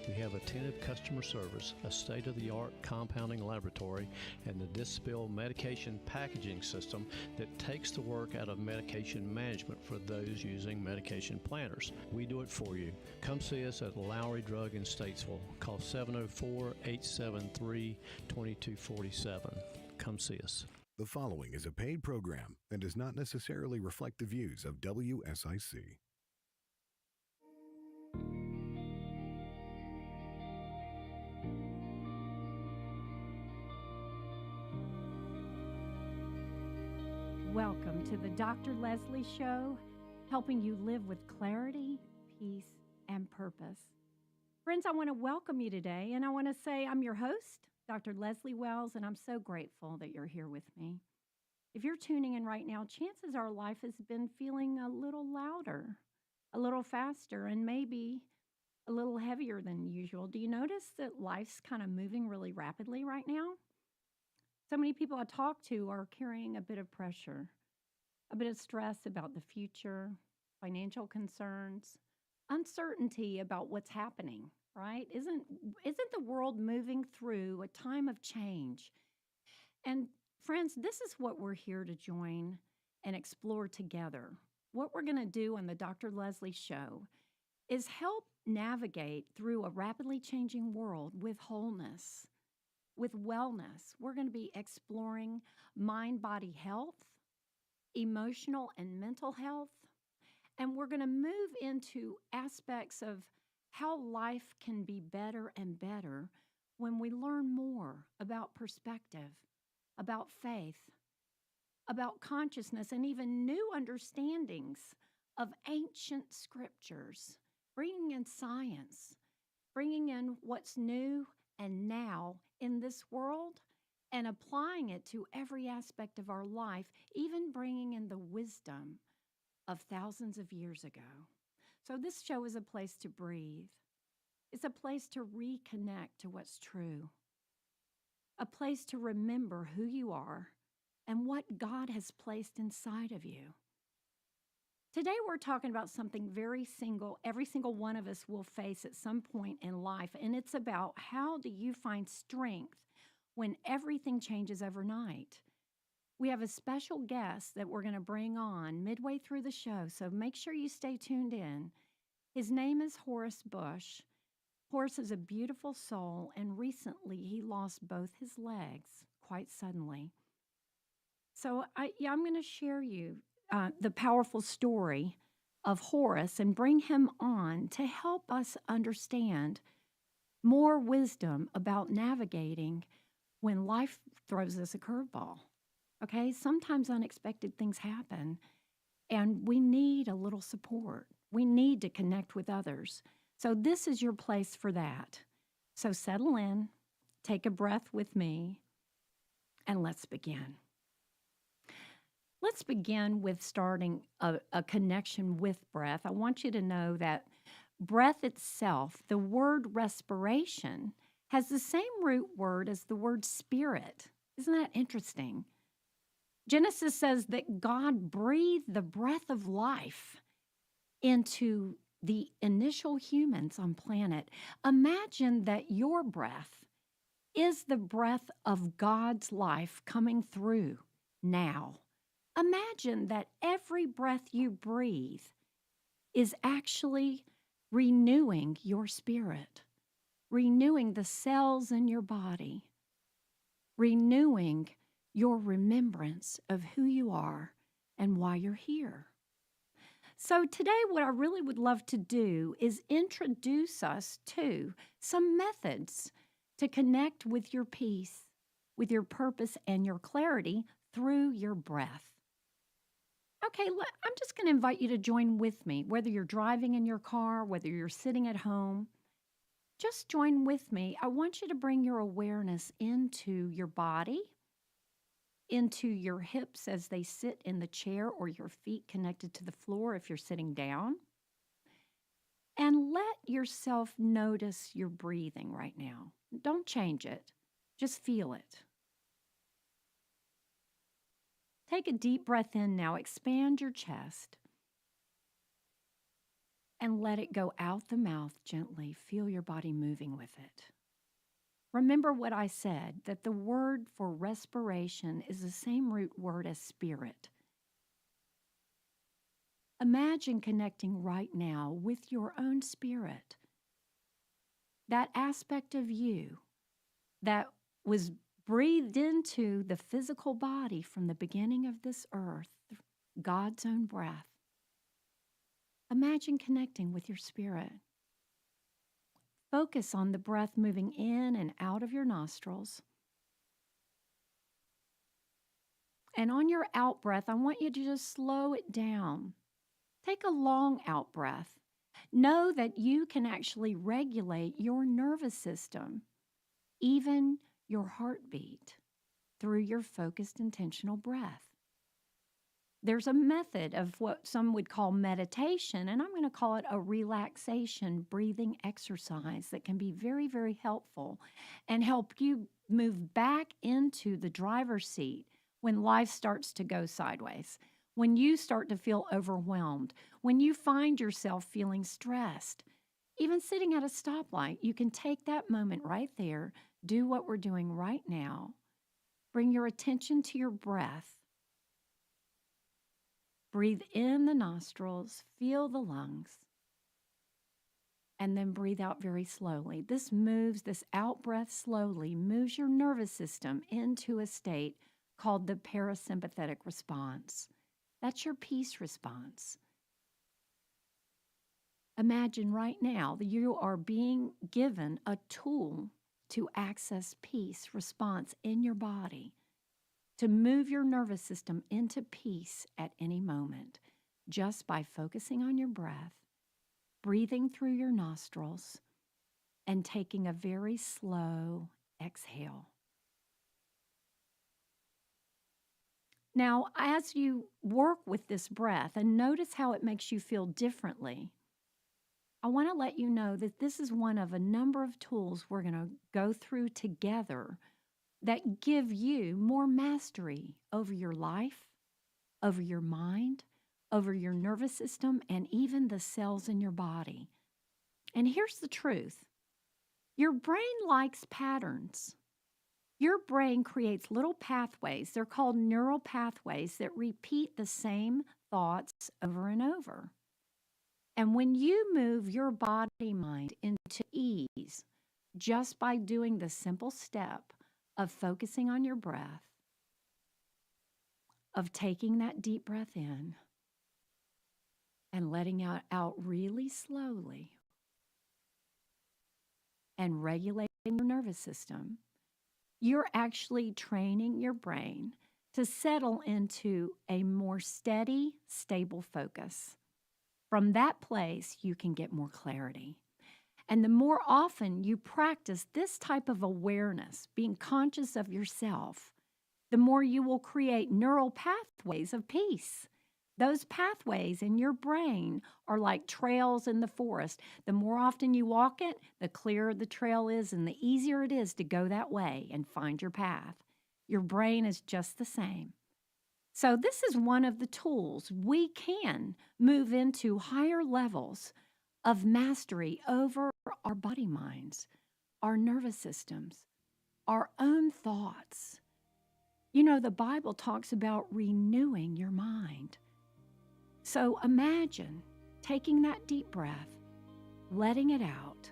We have attentive customer service, a state-of-the-art compounding laboratory, and the Dispill medication packaging system that takes the work out of medication management for those using medication planners. We do it for you. Come see us at Lowry Drug in Statesville. Call 704-873-2247. Come see us. The following is a paid program and does not necessarily reflect the views of WSIC. Welcome to the Dr. Leslie Show, helping you live with clarity, peace, and purpose. Friends, I want to welcome you today, and I want to say I'm your host, Dr. Leslie Wells, and I'm so grateful that you're here with me. If you're tuning in right now, chances are life has been feeling a little louder, a little faster, and maybe a little heavier than usual. Do you notice that life's kind of moving really rapidly right now? So many people I talk to are carrying a bit of pressure, a bit of stress about the future, financial concerns, uncertainty about what's happening, right? Isn't the world moving through a time of change? And friends, this is what we're here to join and explore together. What we're going to do on the Dr. Leslie Show is help navigate through a rapidly changing world with wholeness, with wellness. We're going to be exploring mind-body health, emotional and mental health, and we're going to move into aspects of how life can be better and better when we learn more about perspective, about faith, about consciousness, and even new understandings of ancient scriptures, bringing in science, bringing in what's new and now in this world and applying it to every aspect of our life, even bringing in the wisdom of thousands of years ago. So this show is a place to breathe. It's a place to reconnect to what's true, a place to remember who you are and what God has placed inside of you. Today, we're talking about something every single one of us will face at some point in life, and it's about how do you find strength when everything changes overnight. We have a special guest that we're going to bring on midway through the show, so make sure you stay tuned in. His name is Horace Bush. Horace is a beautiful soul, and recently he lost both his legs quite suddenly. So I'm going to share you the powerful story of Horace and bring him on to help us understand more wisdom about navigating when life throws us a curveball. Okay, sometimes unexpected things happen, and we need a little support. We need to connect with others. So this is your place for that. So settle in, take a breath with me, and let's begin. Let's begin with starting a connection with breath. I want you to know that breath itself, the word respiration, has the same root word as the word spirit. Isn't that interesting? Genesis says that God breathed the breath of life into the initial humans on planet. Imagine that your breath is the breath of God's life coming through now. Imagine that every breath you breathe is actually renewing your spirit, renewing the cells in your body, renewing your remembrance of who you are and why you're here. So today, what I really would love to do is introduce us to some methods to connect with your peace, with your purpose and your clarity through your breath. Okay, I'm just going to invite you to join with me, whether you're driving in your car, whether you're sitting at home. Just join with me. I want you to bring your awareness into your body, into your hips as they sit in the chair, or your feet connected to the floor if you're sitting down. And let yourself notice your breathing right now. Don't change it. Just feel it. Take a deep breath in now. Expand your chest. and let it go out the mouth gently. Feel your body moving with it. Remember what I said, that the word for respiration is the same root word as spirit. Imagine connecting right now with your own spirit, that aspect of you that was breathed into the physical body from the beginning of this earth, God's own breath. Imagine connecting with your spirit. Focus on the breath moving in and out of your nostrils. And on your out breath, I want you to just slow it down. Take a long out breath. Know that you can actually regulate your nervous system, even your heartbeat, through your focused, intentional breath. There's a method of what some would call meditation, and I'm going to call it a relaxation breathing exercise that can be very, very helpful and help you move back into the driver's seat when life starts to go sideways, when you start to feel overwhelmed, when you find yourself feeling stressed. Even sitting at a stoplight, you can take that moment right there, do what we're doing right now, bring your attention to your breath. Breathe in the nostrils, feel the lungs, and then breathe out very slowly. This out breath slowly moves your nervous system into a state called the parasympathetic response. That's your peace response. Imagine right now that you are being given a tool to access peace response in your body, to move your nervous system into peace at any moment, just by focusing on your breath, breathing through your nostrils, and taking a very slow exhale. Now, as you work with this breath and notice how it makes you feel differently, I want to let you know that this is one of a number of tools we're going to go through together that give you more mastery over your life, over your mind, over your nervous system, and even the cells in your body. And here's the truth. Your brain likes patterns. Your brain creates little pathways. They're called neural pathways that repeat the same thoughts over and over. And when you move your body mind into ease just by doing the simple step of focusing on your breath, of taking that deep breath in and letting it out really slowly and regulating your nervous system, you're actually training your brain to settle into a more steady, stable focus. From that place, you can get more clarity. And the more often you practice this type of awareness, being conscious of yourself, the more you will create neural pathways of peace. Those pathways in your brain are like trails in the forest. The more often you walk it, the clearer the trail is and the easier it is to go that way and find your path. Your brain is just the same. So this is one of the tools we can move into higher levels of mastery over our body minds, our nervous systems, our own thoughts. You know, the Bible talks about renewing your mind. So imagine taking that deep breath, letting it out,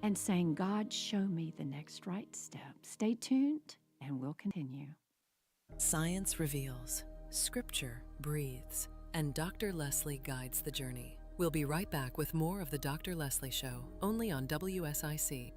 and saying, God, show me the next right step. Stay tuned, and we'll continue. Science reveals, Scripture breathes, and Dr. Leslie guides the journey. We'll be right back with more of the Dr. Leslie Show, only on WSIC.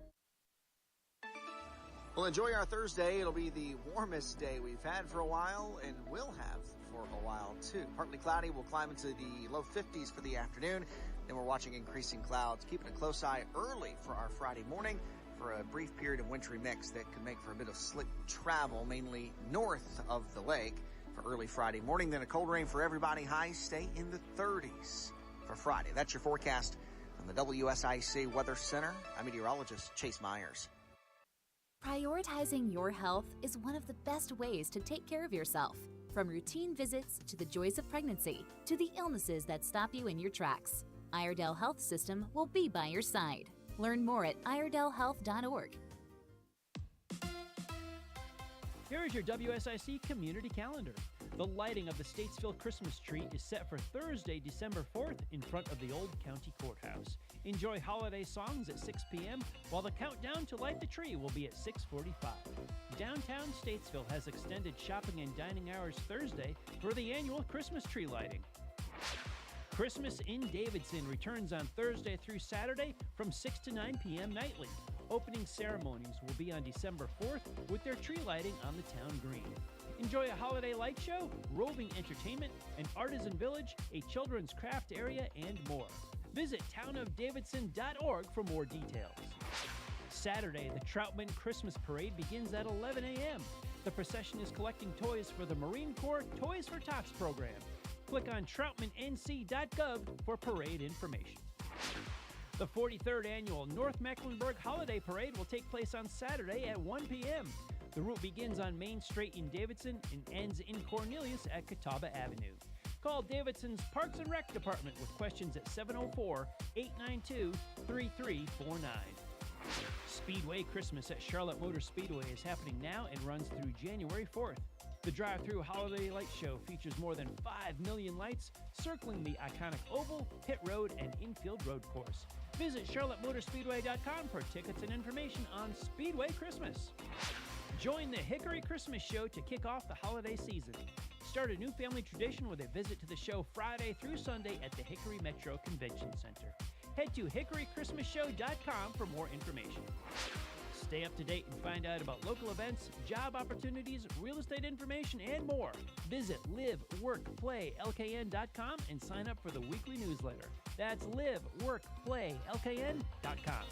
Well, enjoy our Thursday. It'll be the warmest day we've had for a while and will have for a while, too. Partly cloudy. We'll climb into the low 50s for the afternoon. Then we're watching increasing clouds, keeping a close eye early for our Friday morning for a brief period of wintry mix that could make for a bit of slick travel, mainly north of the lake for early Friday morning. Then a cold rain for everybody. Highs stay in the 30s for Friday. That's your forecast from the WSIC Weather Center. I'm meteorologist Chase Myers. Prioritizing your health is one of the best ways to take care of yourself. From routine visits to the joys of pregnancy to the illnesses that stop you in your tracks. Iredell Health System will be by your side. Learn more at iredellhealth.org. Here is your WSIC community calendar. The lighting of the Statesville Christmas tree is set for Thursday, December 4th in front of the Old County Courthouse. Enjoy holiday songs at 6 p.m., while the countdown to light the tree will be at 6:45. Downtown Statesville has extended shopping and dining hours Thursday for the annual Christmas tree lighting. Christmas in Davidson returns on Thursday through Saturday from 6 to 9 p.m. nightly. Opening ceremonies will be on December 4th with their tree lighting on the town green. Enjoy a holiday light show, roving entertainment, an artisan village, a children's craft area, and more. Visit townofdavidson.org for more details. Saturday, the Troutman Christmas Parade begins at 11 a.m. The procession is collecting toys for the Marine Corps Toys for Tots program. Click on troutmannc.gov for parade information. The 43rd Annual North Mecklenburg Holiday Parade will take place on Saturday at 1 p.m. The route begins on Main Street in Davidson and ends in Cornelius at Catawba Avenue. Call Davidson's Parks and Rec Department with questions at 704-892-3349. Speedway Christmas at Charlotte Motor Speedway is happening now and runs through January 4th. The drive-through holiday light show features more than 5 million lights circling the iconic oval, pit road, and infield road course. Visit charlottemotorspeedway.com for tickets and information on Speedway Christmas. Join the Hickory Christmas Show to kick off the holiday season. Start a new family tradition with a visit to the show Friday through Sunday at the Hickory Metro Convention Center. Head to hickorychristmasshow.com for more information. Stay up to date and find out about local events, job opportunities, real estate information, and more. Visit liveworkplaylkn.com and sign up for the weekly newsletter. That's liveworkplaylkn.com.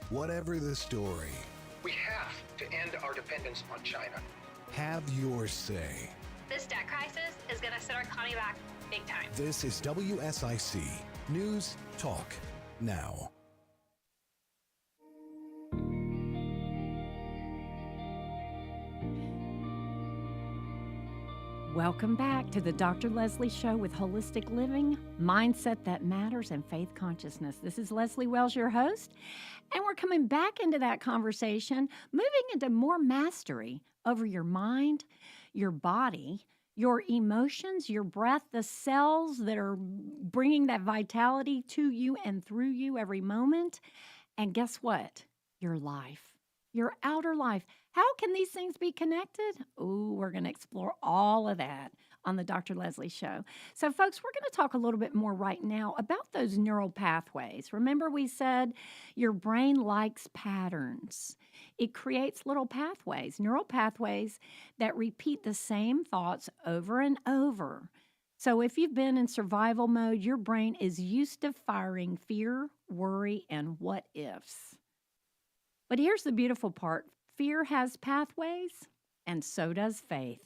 Whatever the story, we have to end our dependence on China. have your say. This debt crisis is going to set our economy back big time. This is WSIC News Talk Now. Welcome back to the Dr. Leslie Show with Holistic Living, Mindset That Matters, and Faith Consciousness. This is Leslie Wells, your host, and we're coming back into that conversation, moving into more mastery over your mind, your body, your emotions, your breath, the cells that are bringing that vitality to you and through you every moment. And guess what? Your life, your outer life. How can these things be connected? Oh, we're going to explore all of that on the Dr. Leslie Show. So, folks, we're going to talk a little bit more right now about those neural pathways. Remember, we said your brain likes patterns. It creates little pathways, neural pathways that repeat the same thoughts over and over. So if you've been in survival mode, your brain is used to firing fear, worry, and what ifs. But here's the beautiful part. Fear has pathways, and so does faith.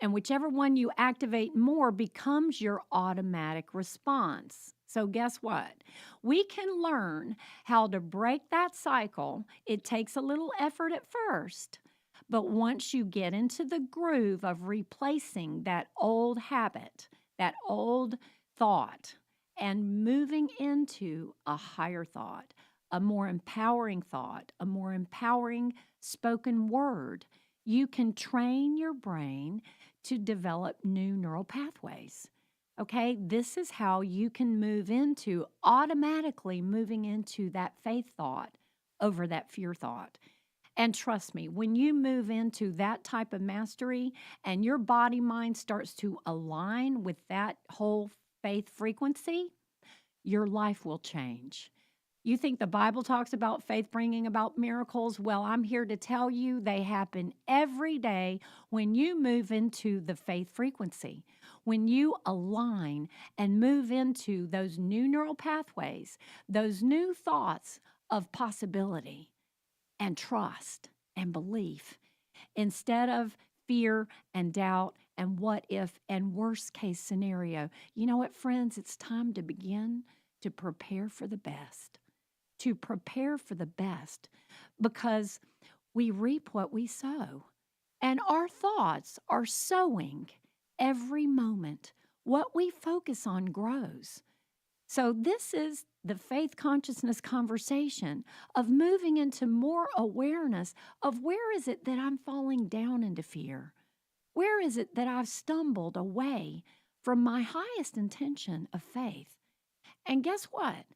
And whichever one you activate more becomes your automatic response. So guess what? We can learn how to break that cycle. It takes a little effort at first, but once you get into the groove of replacing that old habit, that old thought, and moving into a higher thought, a more empowering thought, a more empowering spoken word, you can train your brain to develop new neural pathways. Okay, this is how you can move into automatically moving into that faith thought over that fear thought. And trust me, when you move into that type of mastery and your body mind starts to align with that whole faith frequency, your life will change. You think the Bible talks about faith bringing about miracles? Well, I'm here to tell you they happen every day when you move into the faith frequency. When you align and move into those new neural pathways, those new thoughts of possibility and trust and belief, instead of fear and doubt and what if and worst case scenario. You know what, friends? It's time to begin to prepare for the best. To prepare for the best, because we reap what we sow. And our thoughts are sowing every moment. What we focus on grows. So this is the faith consciousness conversation of moving into more awareness of where is it that I'm falling down into fear? Where is it that I've stumbled away from my highest intention of faith? And guess what?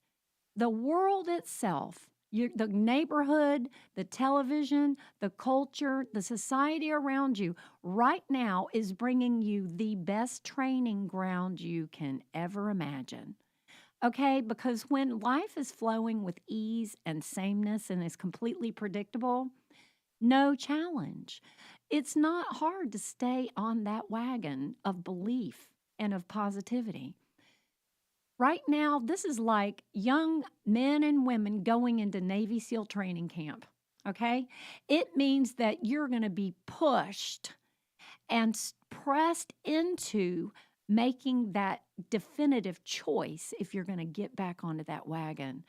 The world itself, the neighborhood, the television, the culture, the society around you right now is bringing you the best training ground you can ever imagine. Okay, because when life is flowing with ease and sameness and is completely predictable, no challenge. It's not hard to stay on that wagon of belief and of positivity. Right now, this is like young men and women going into Navy SEAL training camp, okay? It means that you're going to be pushed and pressed into making that definitive choice if you're going to get back onto that wagon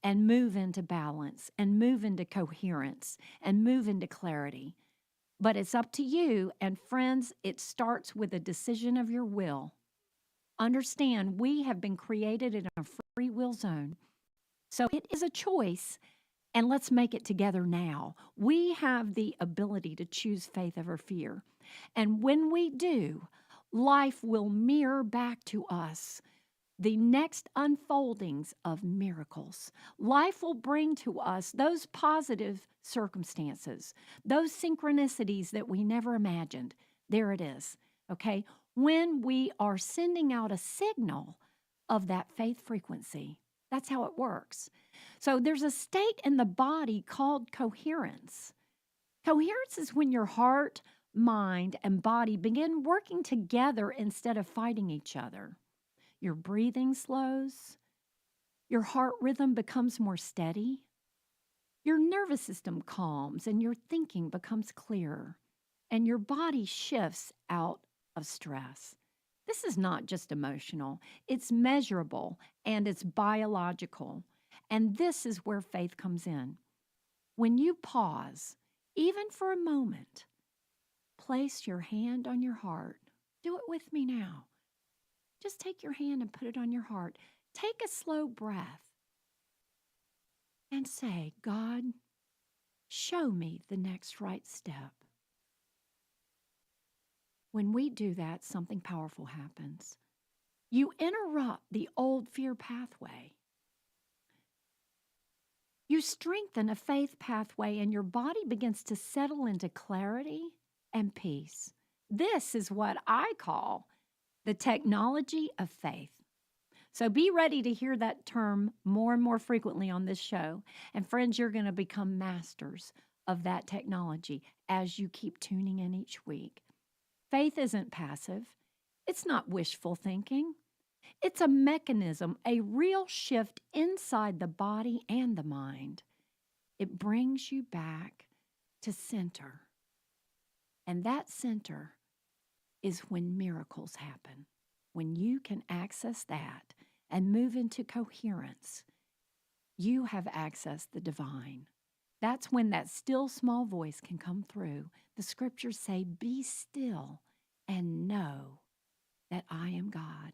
and move into balance and move into coherence and move into clarity. But it's up to you. And friends, it starts with a decision of your will. Understand, we have been created in a free will zone. So it is a choice, and let's make it together now. We have the ability to choose faith over fear. And when we do, life will mirror back to us the next unfoldings of miracles. Life will bring to us those positive circumstances, those synchronicities that we never imagined. There it is, okay? When we are sending out a signal of that faith frequency. That's how it works. So there's a state in the body called coherence. Coherence is when your heart, mind, and body begin working together instead of fighting each other. Your breathing slows. Your heart rhythm becomes more steady. Your nervous system calms and your thinking becomes clearer. And your body shifts out of stress. This is not just emotional. It's measurable and it's biological. And this is where faith comes in. When you pause, even for a moment, place your hand on your heart. Do it with me now. Just take your hand and put it on your heart. Take a slow breath and say, God, show me the next right step. When we do that, something powerful happens. You interrupt the old fear pathway. You strengthen a faith pathway, and your body begins to settle into clarity and peace. This is what I call the technology of faith. So be ready to hear that term more and more frequently on this show. And friends, you're going to become masters of that technology as you keep tuning in each week. Faith isn't passive. It's not wishful thinking. It's a mechanism, a real shift inside the body and the mind. It brings you back to center. And that center is when miracles happen. When you can access that and move into coherence, you have accessed the divine. That's when that still small voice can come through. The scriptures say, be still and know that I am God.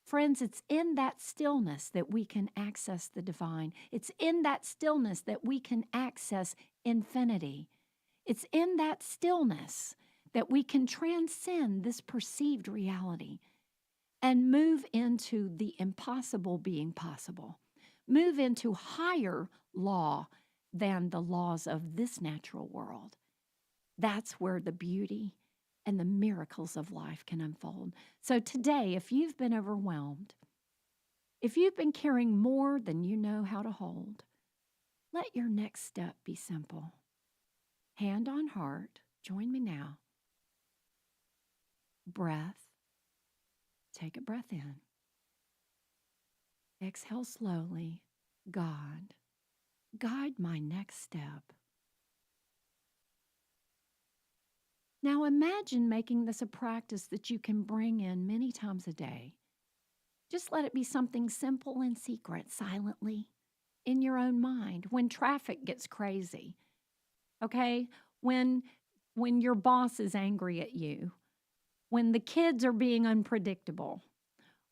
Friends, it's in that stillness that we can access the divine. It's in that stillness that we can access infinity. It's in that stillness that we can transcend this perceived reality and move into the impossible being possible. Move into higher law than the laws of this natural world. That's where the beauty and the miracles of life can unfold. So today, if you've been overwhelmed, if you've been carrying more than you know how to hold, let your next step be simple. Hand on heart, join me now. Breath. Take a breath in. Exhale slowly. God, guide my next step. Now imagine making this a practice that you can bring in many times a day. Just let it be something simple and secret, silently, in your own mind, when traffic gets crazy, okay? When your boss is angry at you, when the kids are being unpredictable,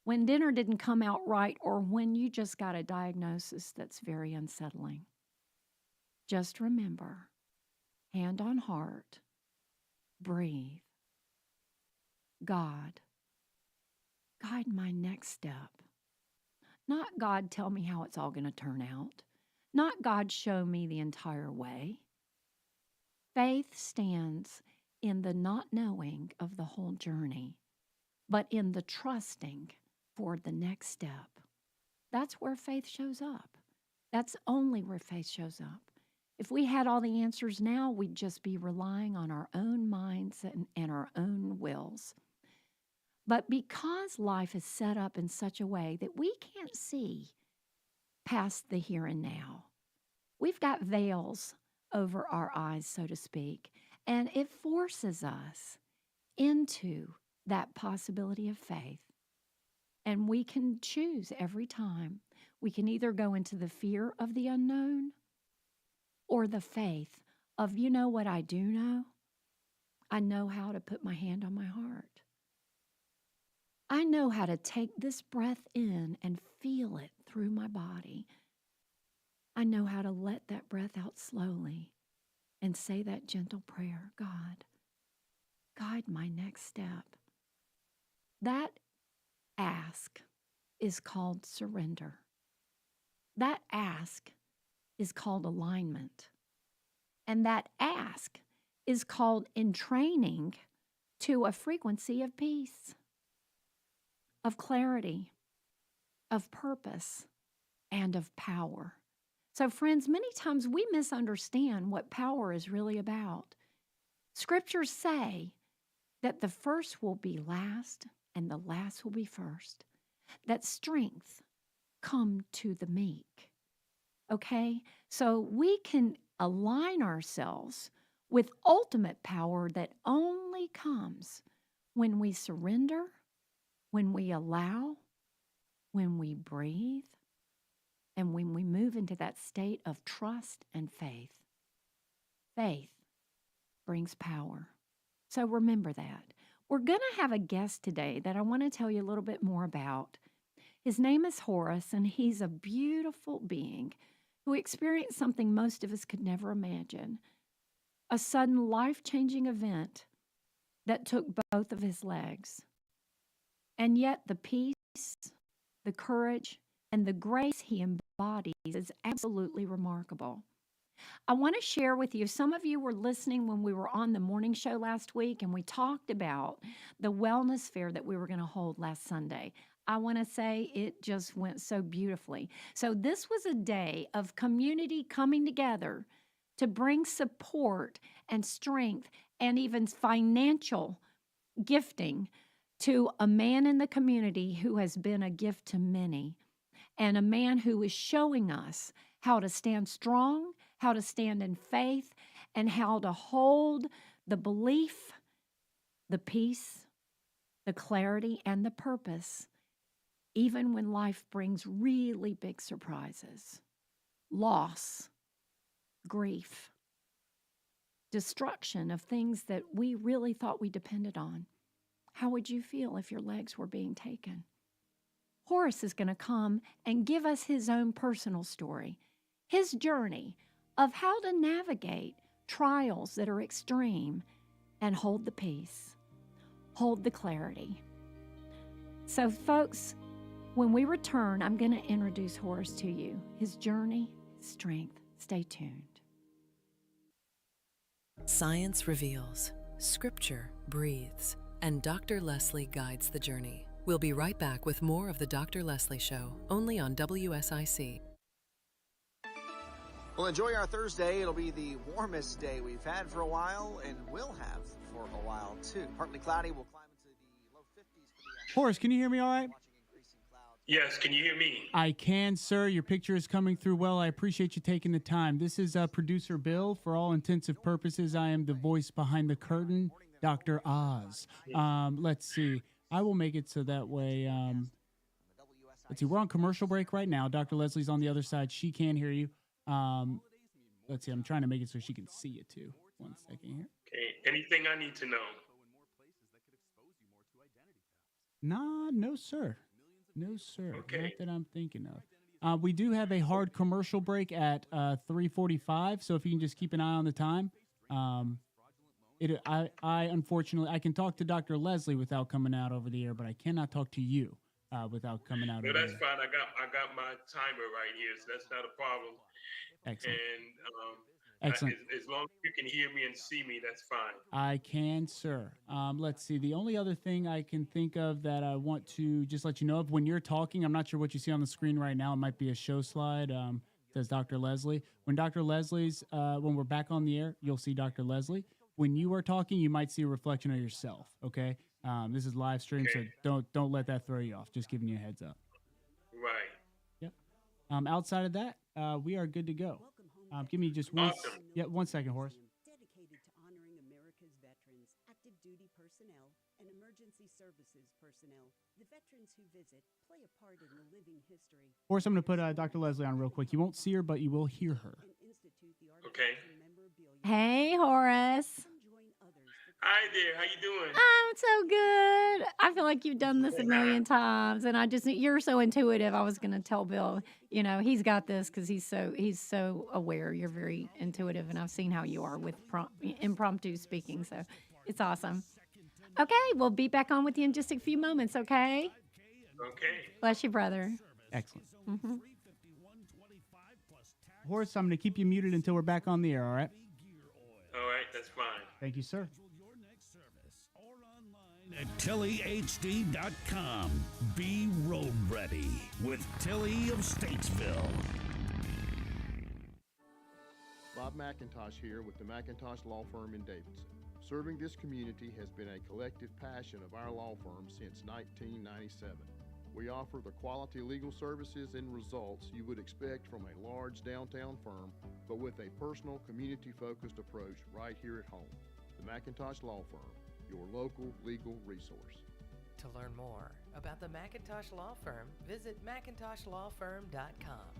when dinner didn't come out right, or when you just got a diagnosis that's very unsettling. Just remember, hand on heart, breathe. God, guide my next step. Not God, tell me how it's all going to turn out. Not God, show me the entire way. Faith stands in the not knowing of the whole journey, but in the trusting for the next step. That's where faith shows up. That's only where faith shows up. If we had all the answers now, we'd just be relying on our own minds and our own wills. But because life is set up in such a way that we can't see past the here and now, we've got veils over our eyes, so to speak, and it forces us into that possibility of faith. And we can choose every time. We can either go into the fear of the unknown or the faith of, you know what I do know? I know how to put my hand on my heart. I know how to take this breath in and feel it through my body. I know how to let that breath out slowly and say that gentle prayer, God, guide my next step. That ask is called surrender. That ask is called alignment. And that ask is called entraining to a frequency of peace, of clarity, of purpose, and of power. So, friends, many times we misunderstand what power is really about. Scriptures say that the first will be last and the last will be first, that strength come to the meek. Okay? So we can align ourselves with ultimate power that only comes when we surrender, when we allow, when we breathe, and when we move into that state of trust and faith. Faith brings power. So remember that. We're going to have a guest today that I want to tell you a little bit more about. His name is Horace, and he's a beautiful being who experienced something most of us could never imagine, a sudden life-changing event that took both of his legs. And yet the peace, the courage, and the grace he embodies is absolutely remarkable. I want to share with you, some of you were listening when we were on the morning show last week, and we talked about the wellness fair that we were going to hold last Sunday. I want to say it just went so beautifully. So this was a day of community coming together to bring support and strength and even financial gifting to a man in the community who has been a gift to many, and a man who is showing us how to stand strong, how to stand in faith, and how to hold the belief, the peace, the clarity, and the purpose, even when life brings really big surprises, loss, grief, destruction of things that we really thought we depended on. How would you feel if your legs were being taken? Horace is going to come and give us his own personal story, his journey of how to navigate trials that are extreme and hold the peace, hold the clarity. So, folks, when we return, I'm going to introduce Horace to you, his journey, his strength. Stay tuned. Science reveals, Scripture breathes, and Dr. Leslie guides the journey. We'll be right back with more of the Dr. Leslie Show, only on WSIC. Well, enjoy our Thursday. It'll be the warmest day we've had for a while, and will have for a while, too. Partly cloudy. We'll climb into the low 50s. Horace, can you hear me all right? Yes, can you hear me? I can, sir. Your picture is coming through well. I appreciate you taking the time. This is producer Bill. For all intensive purposes, I am the voice behind the curtain, Dr. Oz. Let's see. I will make it so that way. Let's see. We're on commercial break right now. Dr. Leslie's on the other side. She can't hear you. Let's see. I'm trying to make it so she can see it too. 1 second here. Okay. Anything I need to know? No, sir. No, sir. Okay. Not that I'm thinking of. We do have a hard commercial break at 3:45, so if you can just keep an eye on the time. I unfortunately I can talk to Dr. Leslie without coming out over the air, but I cannot talk to you without coming out No, over that's the air. fine. I got my timer right here, so that's not a problem. Excellent. And Excellent. as long as you can hear me and see me, that's fine. I can, sir. Let's see. The only other thing I can think of that I want to just let you know of when you're talking, I'm not sure what you see on the screen right now. It might be a show slide. Says Dr. Leslie. When Dr. Leslie's, when we're back on the air, you'll see Dr. Leslie. When you are talking, you might see a reflection of yourself. Okay. This is live stream, Okay. so don't let that throw you off. Just giving you a heads up. Right. Yep. Outside of that, we are good to go. Give me just one. Awesome. Yeah, 1 second, Horace. Dedicated to honoring America's veterans, active duty personnel, and emergency services personnel. The veterans who visit play a part in the living history. Horace, I'm going to put Dr. Leslie on real quick. You won't see her, but you will hear her. Okay. Hey, Horace. Hi there. How you doing? I'm so good. I feel like you've done this a million times, and you're so intuitive. I was going to tell Bill, he's got this because he's so aware. You're very intuitive, and I've seen how you are with impromptu speaking, so it's awesome. Okay, we'll be back on with you in just a few moments, okay? Okay. Bless you, brother. Excellent. Mm-hmm. Horace, I'm going to keep you muted until we're back on the air, all right? All right, that's fine. Thank you, sir. At TillyHD.com. Be road ready with Tilly of Statesville. Bob McIntosh here with the McIntosh Law Firm in Davidson. Serving this community has been a collective passion of our law firm since 1997. We offer the quality legal services and results you would expect from a large downtown firm, but with a personal, community-focused approach right here at home. The McIntosh Law Firm, your local legal resource. To learn more about the McIntosh Law Firm, visit McIntoshLawFirm.com.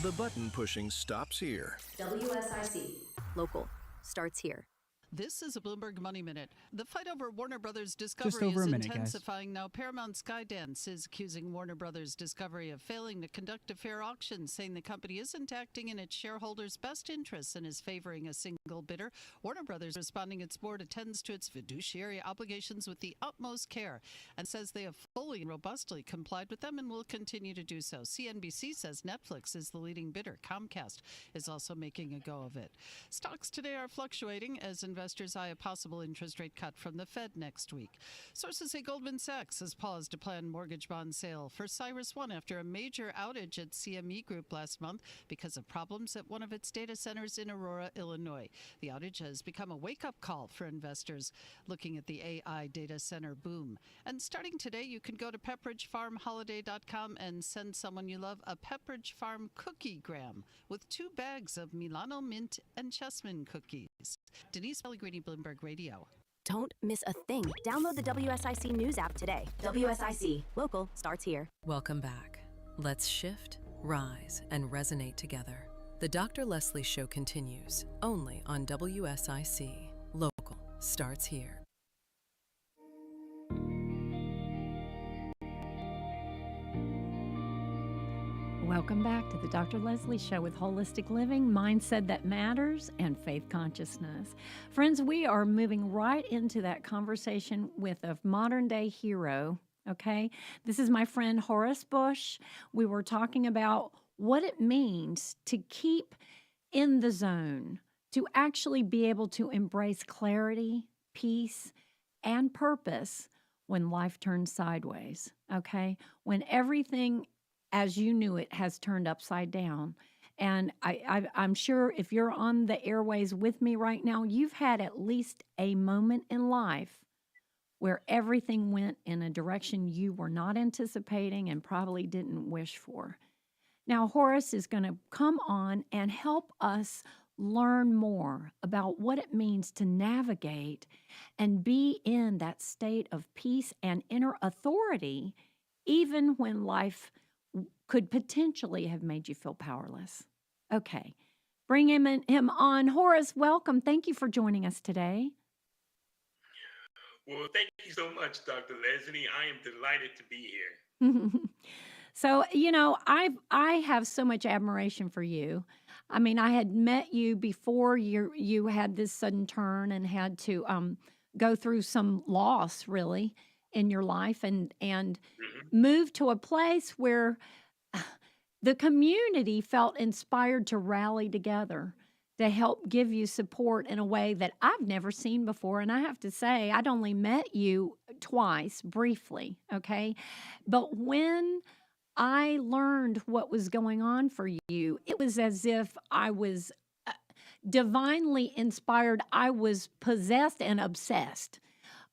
The button pushing stops here. WSIC. Local starts here. This is a Bloomberg Money Minute. The fight over Warner Brothers Just Discovery over is a minute, intensifying now. Paramount Skydance is accusing Warner Brothers Discovery of failing to conduct a fair auction, saying the company isn't acting in its shareholders' best interests and is favoring a single bidder. Warner Brothers responding its board attends to its fiduciary obligations with the utmost care and says they have fully and robustly complied with them and will continue to do so. CNBC says Netflix is the leading bidder. Comcast is also making a go of it. Stocks today are fluctuating as investors eye a possible interest rate cut from the Fed next week. Sources say Goldman Sachs has paused a planned mortgage bond sale for CyrusOne after a major outage at CME Group last month because of problems at one of its data centers in Aurora, Illinois. The outage has become a wake-up call for investors looking at the AI data center boom. And starting today, you can go to PepperidgeFarmHoliday.com and send someone you love a Pepperidge Farm cookie-gram with 2 bags of Milano Mint and Chessman cookies. Denise Pellegrini, Bloomberg Radio. Don't miss a thing. Download the WSIC News app today. WSIC. Local starts here. Welcome back. Let's shift, rise, and resonate together. The Dr. Leslie Show continues only on WSIC. Local starts here. Welcome back to the Dr. Leslie Show with Holistic Living, Mindset That Matters, and Faith Consciousness. Friends, we are moving right into that conversation with a modern-day hero, okay? This is my friend Horace Bush. We were talking about what it means to keep in the zone, to actually be able to embrace clarity, peace, and purpose when life turns sideways, okay? When everything as you knew it has turned upside down. And I'm sure if you're on the airways with me right now, you've had at least a moment in life where everything went in a direction you were not anticipating and probably didn't wish for. Now, Horace is going to come on and help us learn more about what it means to navigate and be in that state of peace and inner authority, even when life could potentially have made you feel powerless. Okay, bring him on. Horace, welcome. Thank you for joining us today. Well, thank you so much, Dr. Leslie. I am delighted to be here. So, I have so much admiration for you. I mean, I had met you before you had this sudden turn and had to go through some loss really in your life and move to a place where the community felt inspired to rally together to help give you support in a way that I've never seen before. And I have to say, I'd only met you twice briefly, okay? But when I learned what was going on for you, it was as if I was divinely inspired. I was possessed and obsessed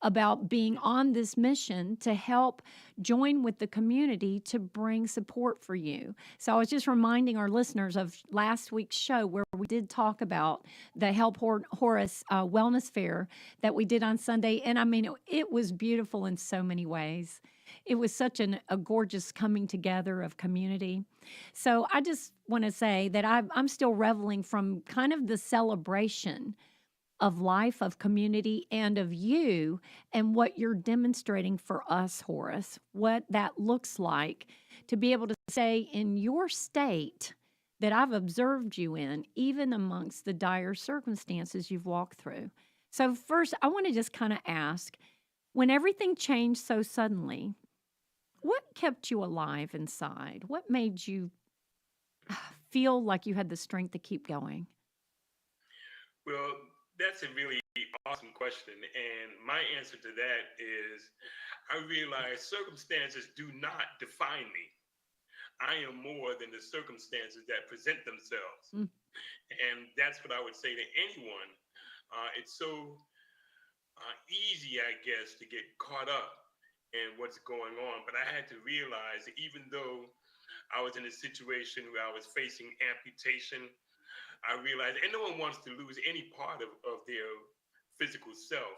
about being on this mission to help join with the community to bring support for you. So I was just reminding our listeners of last week's show where we did talk about the Help Horace Wellness Fair that we did on Sunday. And I mean, it was beautiful in so many ways. It was such a gorgeous coming together of community. So I just want to say that I'm still reveling from kind of the celebration of life, of community, and of you, and what you're demonstrating for us, Horace, what that looks like to be able to say in your state that I've observed you in, even amongst the dire circumstances you've walked through. So first, I want to just kind of ask, when everything changed so suddenly, what kept you alive inside? What made you feel like you had the strength to keep going? Well, that's a really awesome question. And my answer to that is I realize circumstances do not define me. I am more than the circumstances that present themselves. And that's what I would say to anyone. It's so easy, I guess, to get caught up in what's going on. But I had to realize that even though I was in a situation where I was facing amputation, I realized, and no one wants to lose any part of their physical self,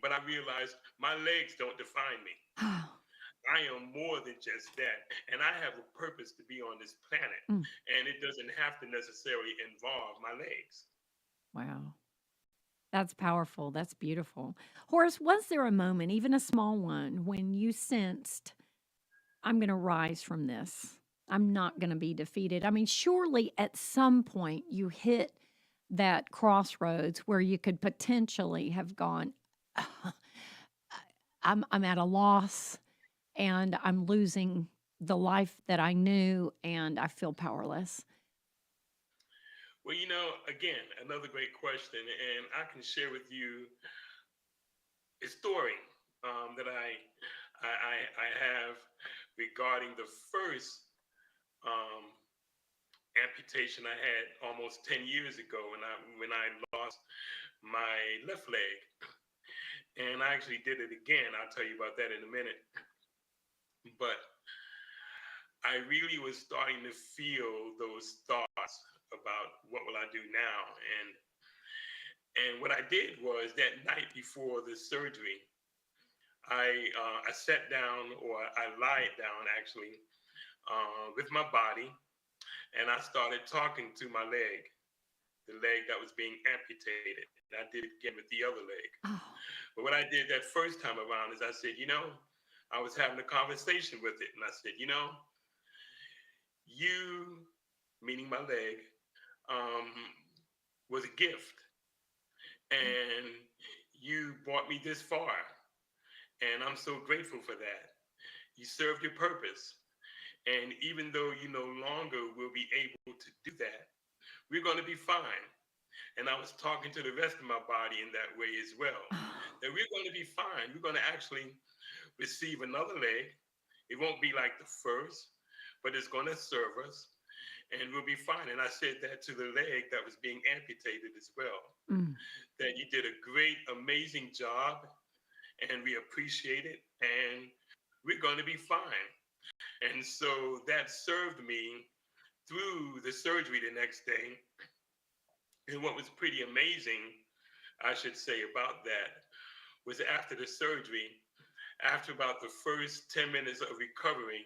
but I realized my legs don't define me. I am more than just that. And I have a purpose to be on this planet. And it doesn't have to necessarily involve my legs. Wow. That's powerful. That's beautiful. Horace, was there a moment, even a small one, when you sensed, I'm going to rise from this? I'm not going to be defeated. I mean, surely at some point you hit that crossroads where you could potentially have gone, I'm at a loss and I'm losing the life that I knew and I feel powerless. Well, again, another great question. And I can share with you a story that I have regarding the first amputation I had almost 10 years ago when I lost my left leg. And I actually did it again. I'll tell you about that in a minute. But I really was starting to feel those thoughts about what will I do now. And what I did was that night before the surgery, I sat down, or I lied down actually, with my body, and I started talking to my leg, the leg that was being amputated. And I did it again with the other leg. But what I did that first time around is I said, I was having a conversation with it, and I said, you, meaning my leg, was a gift, and you brought me this far, and I'm so grateful for that. You served your purpose. And even though you no longer will be able to do that, we're going to be fine. And I was talking to the rest of my body in that way as well, that we're going to be fine. We're going to actually receive another leg. It won't be like the first, but it's going to serve us, and we'll be fine. And I said that to the leg that was being amputated as well, that you did a great, amazing job, and we appreciate it, and we're going to be fine. And so that served me through the surgery the next day. And what was pretty amazing, I should say, about that was after the surgery, after about the first 10 minutes of recovery,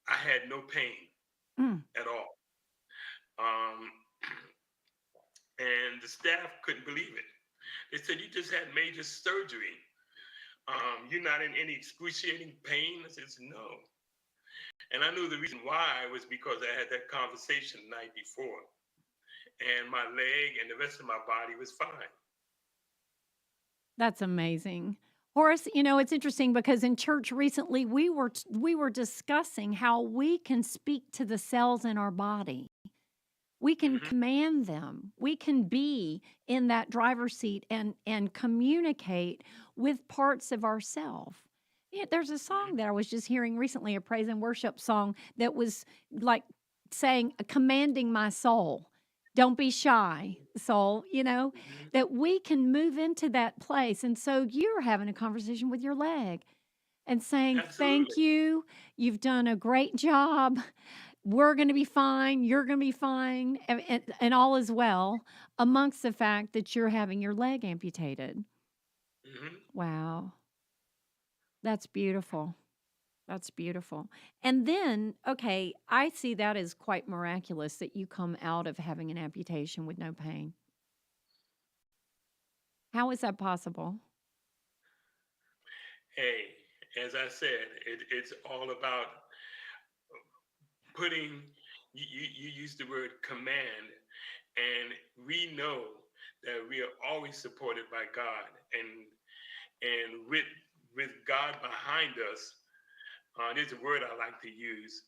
I had no pain at all. And the staff couldn't believe it. They said, you just had major surgery. You're not in any excruciating pain? I said, no. And I knew the reason why was because I had that conversation the night before. And my leg and the rest of my body was fine. That's amazing. Horace, you know, it's interesting because in church recently we were discussing how we can speak to the cells in our body. We can command them. We can be in that driver's seat and communicate with parts of ourselves. Yeah, there's a song that I was just hearing recently, a praise and worship song that was like saying, commanding my soul. Don't be shy, soul, you know, that we can move into that place. And so you're having a conversation with your leg and saying, thank you. You've done a great job. We're going to be fine. You're going to be fine. And all is well, amongst the fact that you're having your leg amputated. Wow. That's beautiful. That's beautiful. And then, okay, I see that as quite miraculous that you come out of having an amputation with no pain. How is that possible? Hey, as I said, it's all about putting, you use the word command, and we know that we are always supported by God. And with God behind us, there's a word I like to use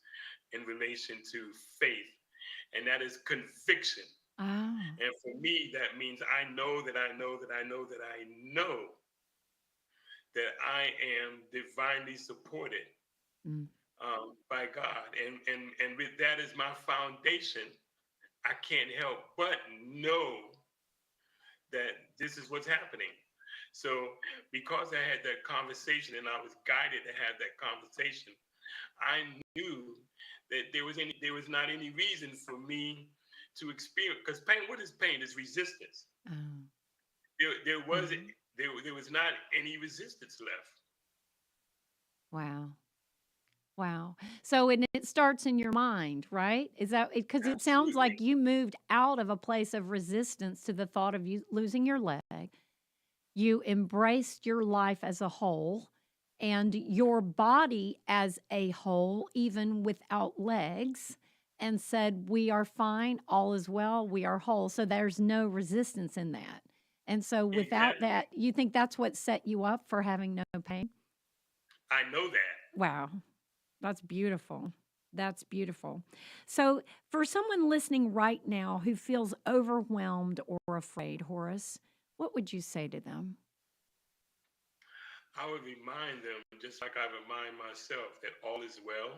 in relation to faith, and that is conviction. And for me, that means I know that I know that I know that I know that I am divinely supported by God. And with that as my foundation, I can't help but know that this is what's happening. So because I had that conversation and I was guided to have that conversation, I knew that there was not any reason for me to experience, because pain, what is pain? It's resistance. There was not any resistance left. Wow. Wow. So it starts in your mind, right? Is that because it sounds like you moved out of a place of resistance to the thought of you losing your leg. You embraced your life as a whole and your body as a whole, even without legs, and said, we are fine, all is well, we are whole. So there's no resistance in that. And so without that, you think that's what set you up for having no pain? I know that. Wow. That's beautiful. That's beautiful. So for someone listening right now who feels overwhelmed or afraid, Horace, what would you say to them? I would remind them, just like I remind myself, that all is well.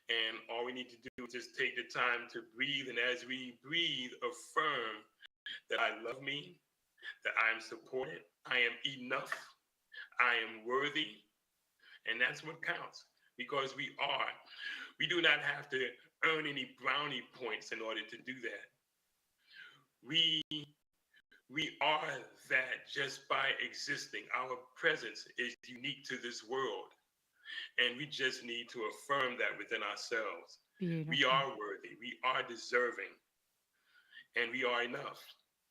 And all we need to do is just take the time to breathe. And as we breathe, affirm that I love me, that I am supported, I am enough, I am worthy. And that's what counts, because we are. We do not have to earn any brownie points in order to do that. We are that just by existing. Our presence is unique to this world. And we just need to affirm that within ourselves. Beautiful. We are worthy. We are deserving. And we are enough.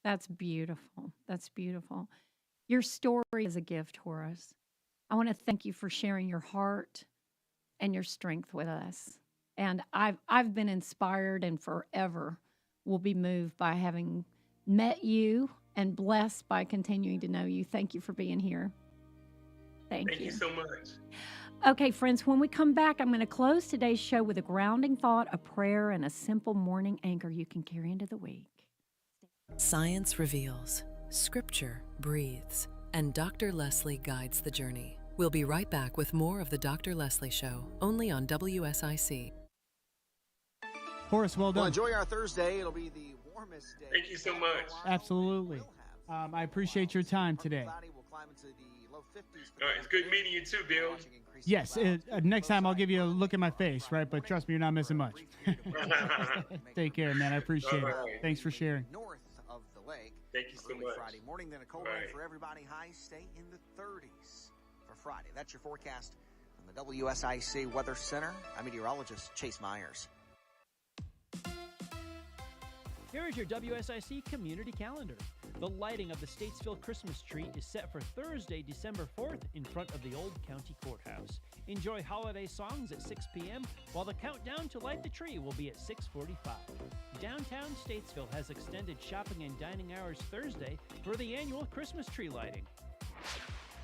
That's beautiful. That's beautiful. Your story is a gift, Horace. I want to thank you for sharing your heart and your strength with us. And I've been inspired and forever will be moved by having met you and blessed by continuing to know you. Thank you for being here. Thank you. Thank you so much. Okay, friends, when we come back, I'm going to close today's show with a grounding thought, a prayer, and a simple morning anchor you can carry into the week. Science reveals, Scripture breathes, and Dr. Leslie guides the journey. We'll be right back with more of the Dr. Leslie Show, only on WSIC. Horace, well done. Well, enjoy our Thursday. It'll be the warmest day. Thank you so much. Absolutely. I appreciate your time today. It's good meeting you too, Bill. Yes, next time I'll give you a look at my face, right? But trust me, you're not missing much. Take care, man. I appreciate it. Thanks for sharing. North of the lake. Thank you so much. Friday morning, then a cold one for everybody. Highs stay in the 30s for Friday. That's your forecast from the WSIC Weather Center. I'm meteorologist Chase Myers. Here is your WSIC community calendar. The lighting of the Statesville Christmas tree is set for Thursday, December 4th in front of the Old County Courthouse. Enjoy holiday songs at 6 p.m., while the countdown to light the tree will be at 6:45. Downtown Statesville has extended shopping and dining hours Thursday for the annual Christmas tree lighting.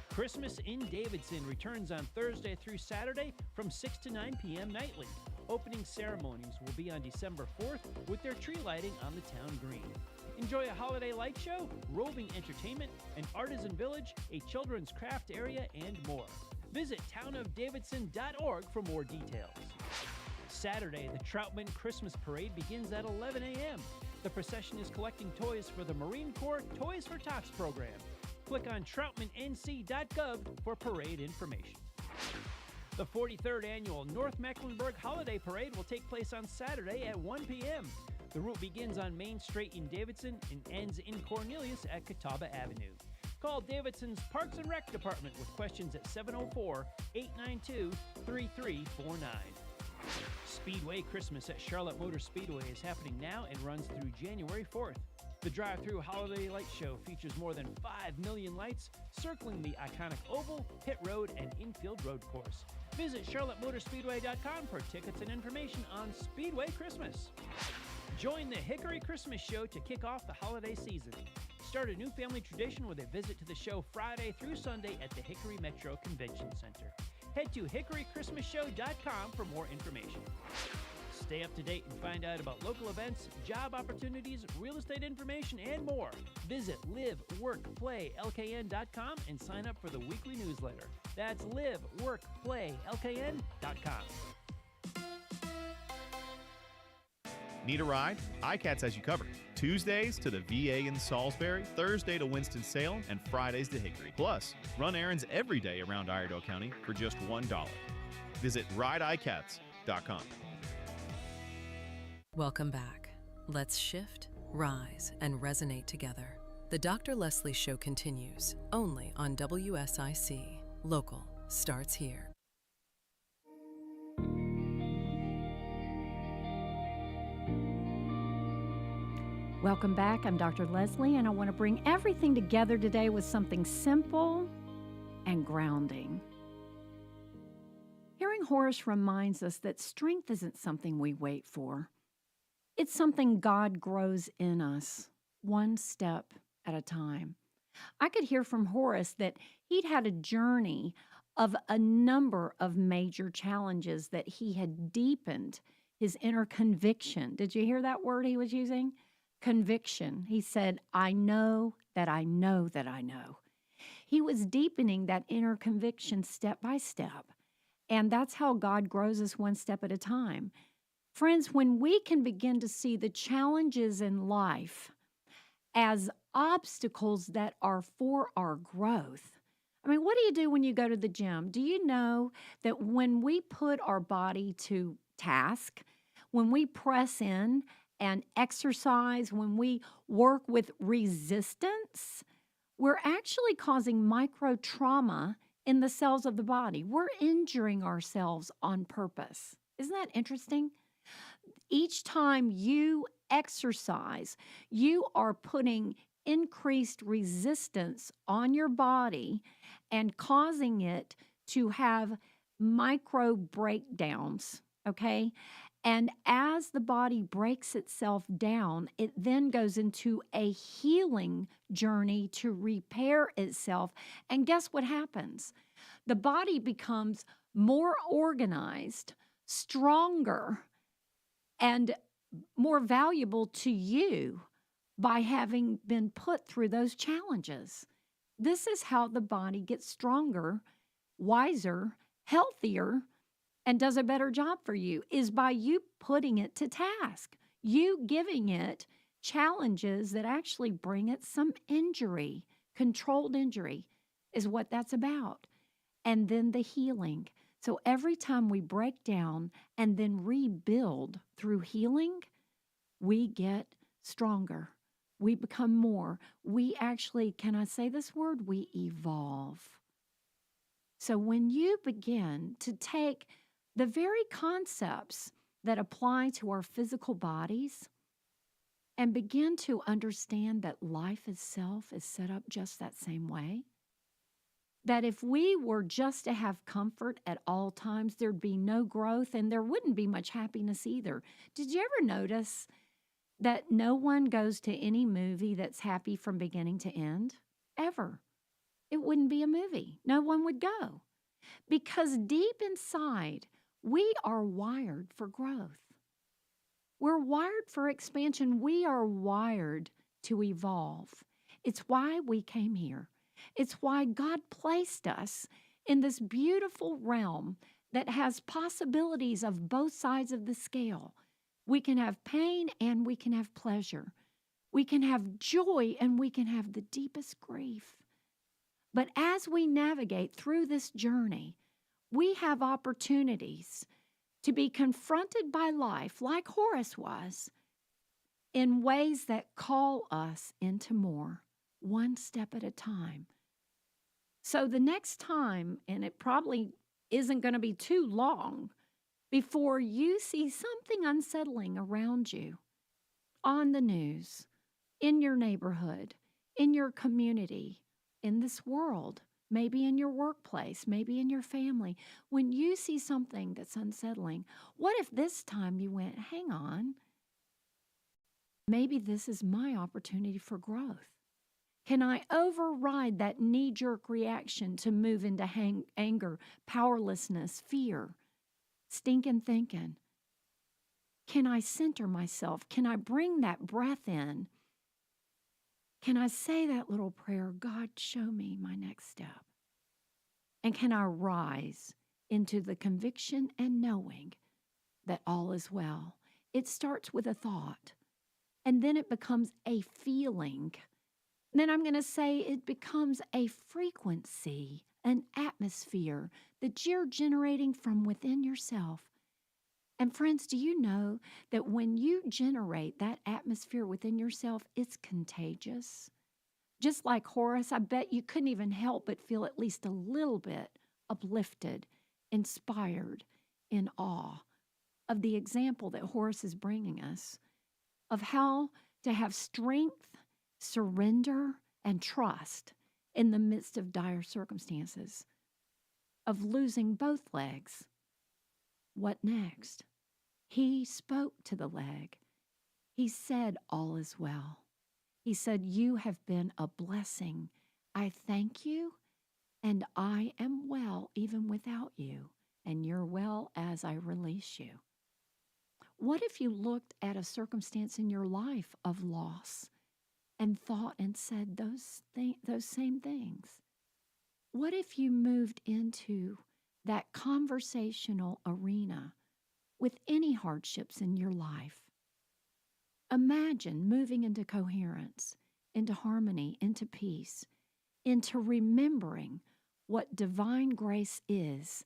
Christmas in Davidson returns on Thursday through Saturday from 6 to 9 p.m. nightly. Opening ceremonies will be on December 4th with their tree lighting on the town green. Enjoy a holiday light show, roving entertainment, an artisan village, a children's craft area, and more. Visit townofdavidson.org for more details. Saturday, the Troutman Christmas Parade begins at 11 a.m. The procession is collecting toys for the Marine Corps Toys for Tots program. Click on troutmannc.gov for parade information. The 43rd annual North Mecklenburg Holiday Parade will take place on Saturday at 1 p.m. The route begins on Main Street in Davidson and ends in Cornelius at Catawba Avenue. Call Davidson's Parks and Rec Department with questions at 704-892-3349. Speedway Christmas at Charlotte Motor Speedway is happening now and runs through January 4th. The drive-through holiday light show features more than 5 million lights circling the iconic oval, pit road, and infield road course. Visit charlottemotorspeedway.com for tickets and information on Speedway Christmas. Join the Hickory Christmas Show to kick off the holiday season. Start a new family tradition with a visit to the show Friday through Sunday at the Hickory Metro Convention Center. Head to hickorychristmasshow.com for more information. Stay up to date and find out about local events, job opportunities, real estate information, and more. Visit liveworkplaylkn.com and sign up for the weekly newsletter. That's liveworkplaylkn.com. Need a ride? iCats has you covered. Tuesdays to the VA in Salisbury, Thursday to Winston-Salem, and Fridays to Hickory. Plus, run errands every day around Iredell County for just $1. Visit rideicats.com. Welcome back. Let's shift, rise, and resonate together. The Dr. Leslie Show continues only on WSIC. Local starts here. Welcome back. I'm Dr. Leslie, and I want to bring everything together today with something simple and grounding. Hearing Horace reminds us that strength isn't something we wait for. It's something God grows in us, one step at a time. I could hear from Horace that he'd had a journey of a number of major challenges that he had deepened his inner conviction. Did you hear that word he was using? Conviction. He said, I know that I know that I know. He was deepening that inner conviction step by step. And that's how God grows us one step at a time. Friends, when we can begin to see the challenges in life as obstacles that are for our growth. I mean, what do you do when you go to the gym? Do you know that when we put our body to task, when we press in and exercise, when we work with resistance, we're actually causing micro trauma in the cells of the body. We're injuring ourselves on purpose. Isn't that interesting? Each time you exercise, you are putting increased resistance on your body and causing it to have micro breakdowns, okay? And as the body breaks itself down, it then goes into a healing journey to repair itself. And guess what happens? The body becomes more organized, stronger, and more valuable to you by having been put through those challenges. This is how the body gets stronger, wiser, healthier, and does a better job for you, is by you putting it to task, you giving it challenges that actually bring it some injury. Controlled injury is what that's about. And then the healing. So every time we break down and then rebuild through healing, we get stronger. We become more. We actually, can I say this word? We evolve. So when you begin to take the very concepts that apply to our physical bodies and begin to understand that life itself is set up just that same way? That if we were just to have comfort at all times, there'd be no growth and there wouldn't be much happiness either. Did you ever notice that no one goes to any movie that's happy from beginning to end? Ever. It wouldn't be a movie. No one would go. Because deep inside, we are wired for growth. We're wired for expansion. We are wired to evolve. It's why we came here. It's why God placed us in this beautiful realm that has possibilities of both sides of the scale. We can have pain and we can have pleasure. We can have joy and we can have the deepest grief. But as we navigate through this journey, we have opportunities to be confronted by life, like Horace was, in ways that call us into more, one step at a time. So the next time, and it probably isn't going to be too long, before you see something unsettling around you on the news, in your neighborhood, in your community, in this world, maybe in your workplace, maybe in your family, when you see something that's unsettling, what if this time you went, hang on, maybe this is my opportunity for growth? Can I override that knee-jerk reaction to move into anger, powerlessness, fear, stinking thinking? Can I center myself? Can I bring that breath in? Can I say that little prayer, God, show me my next step? And can I rise into the conviction and knowing that all is well? It starts with a thought, and then it becomes a feeling. Then I'm going to say it becomes a frequency, an atmosphere that you're generating from within yourself. And friends, do you know that when you generate that atmosphere within yourself, it's contagious? Just like Horace, I bet you couldn't even help but feel at least a little bit uplifted, inspired, in awe of the example that Horace is bringing us of how to have strength, surrender, and trust in the midst of dire circumstances, of losing both legs. What next? He spoke to the leg. He said, all is well. He said, you have been a blessing. I thank you, and I am well even without you, and you're well as I release you. What if you looked at a circumstance in your life of loss and thought and said those same things? What if you moved into that conversational arena with any hardships in your life? Imagine moving into coherence, into harmony, into peace, into remembering what divine grace is,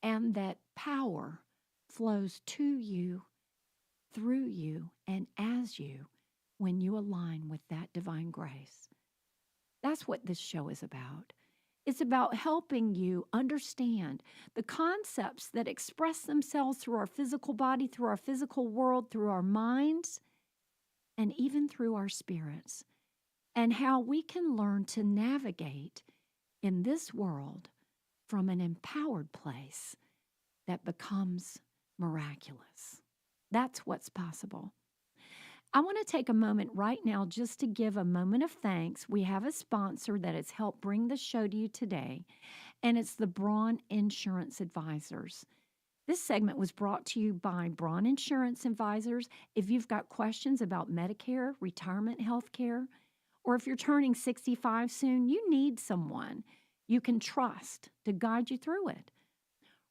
and that power flows to you, through you, and as you when you align with that divine grace. That's what this show is about. It's about helping you understand the concepts that express themselves through our physical body, through our physical world, through our minds, and even through our spirits, and how we can learn to navigate in this world from an empowered place that becomes miraculous. That's what's possible. I want to take a moment right now just to give a moment of thanks. We have a sponsor that has helped bring the show to you today, and it's the Braun Insurance Advisors. This segment was brought to you by Braun Insurance Advisors. If you've got questions about Medicare, retirement health care, or if you're turning 65 soon, you need someone you can trust to guide you through it.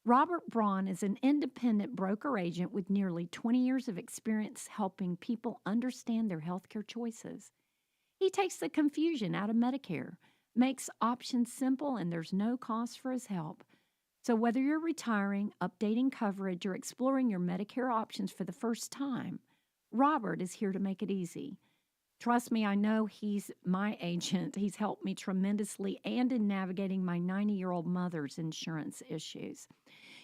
Robert Braun is an independent broker agent with nearly 20 years of experience helping people understand their healthcare choices. He takes the confusion out of Medicare, makes options simple, and there's no cost for his help. So whether you're retiring, updating coverage, or exploring your Medicare options for the first time, Robert is here to make it easy. Trust me, I know he's my agent. He's helped me tremendously and in navigating my 90-year-old mother's insurance issues.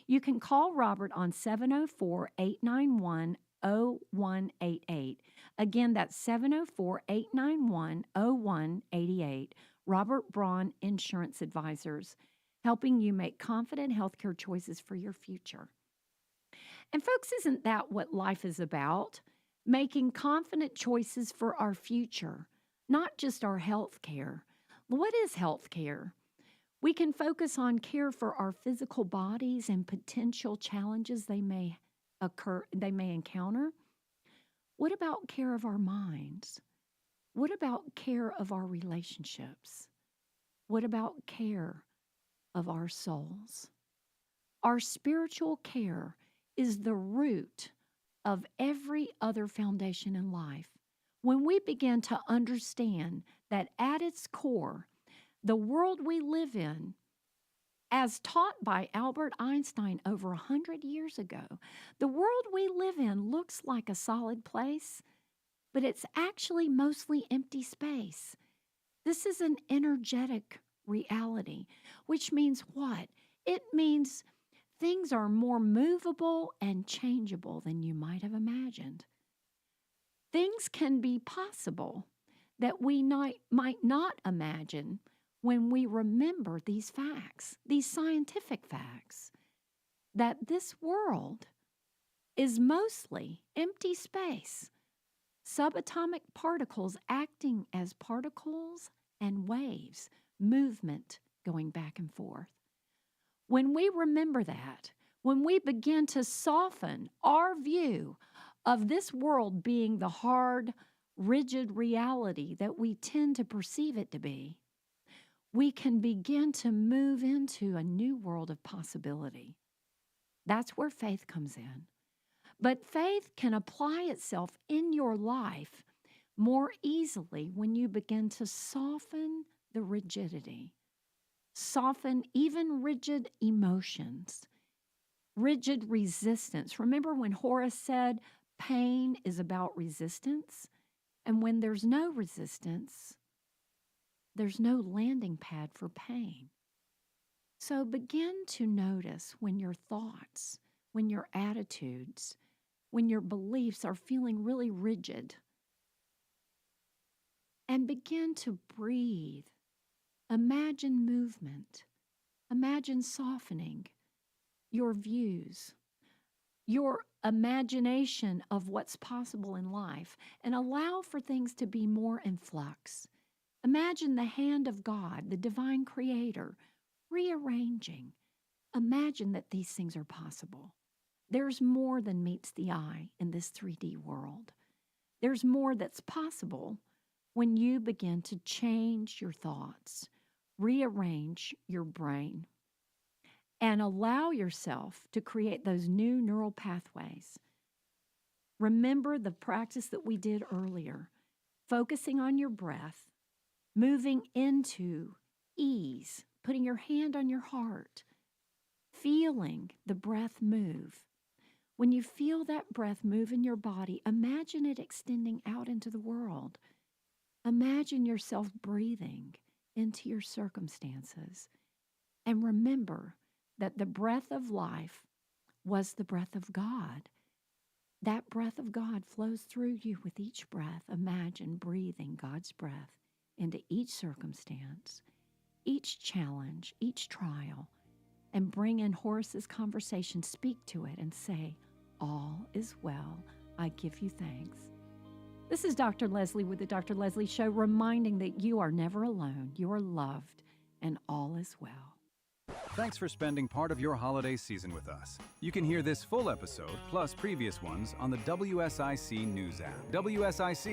You can call Robert on 704-891 704-891-0188. Again, that's 704-891-0188. Robert Braun Insurance Advisors, helping you make confident healthcare choices for your future. And folks, isn't that what life is about? Making confident choices for our future, not just our health care. What is health care? We can focus on care for our physical bodies and potential challenges they may encounter. What about care of our minds? What about care of our relationships? What about care of our souls? Our spiritual care is the root of every other foundation in life. When we begin to understand that at its core, the world we live in, as taught by Albert Einstein over 100 years ago, the world we live in looks like a solid place, but it's actually mostly empty space. This is an energetic reality, which means what? It means things are more movable and changeable than you might have imagined. Things can be possible that we might not imagine when we remember these facts, these scientific facts, that this world is mostly empty space, subatomic particles acting as particles and waves, movement going back and forth. When we remember that, when we begin to soften our view of this world being the hard, rigid reality that we tend to perceive it to be, we can begin to move into a new world of possibility. That's where faith comes in. But faith can apply itself in your life more easily when you begin to soften the rigidity, soften even rigid emotions, rigid resistance. Remember when Horace said pain is about resistance? And when there's no resistance, there's no landing pad for pain. So begin to notice when your thoughts, when your attitudes, when your beliefs are feeling really rigid. And begin to breathe. Imagine movement. Imagine softening your views, your imagination of what's possible in life, and allow for things to be more in flux. Imagine the hand of God, the divine creator, rearranging. Imagine that these things are possible. There's more than meets the eye in this 3D world. There's more that's possible when you begin to change your thoughts, rearrange your brain, and allow yourself to create those new neural pathways. Remember the practice that we did earlier, focusing on your breath, moving into ease, putting your hand on your heart, feeling the breath move. When you feel that breath move in your body, imagine it extending out into the world. Imagine yourself breathing into your circumstances. And remember that the breath of life was the breath of God. That breath of God flows through you with each breath. Imagine breathing God's breath into each circumstance, each challenge, each trial, and bring in Horace's conversation, speak to it and say, all is well, I give you thanks. This is Dr. Leslie with the Dr. Leslie Show, reminding that you are never alone, you are loved, and all is well. Thanks for spending part of your holiday season with us. You can hear this full episode, plus previous ones, on the WSIC News app. WSIC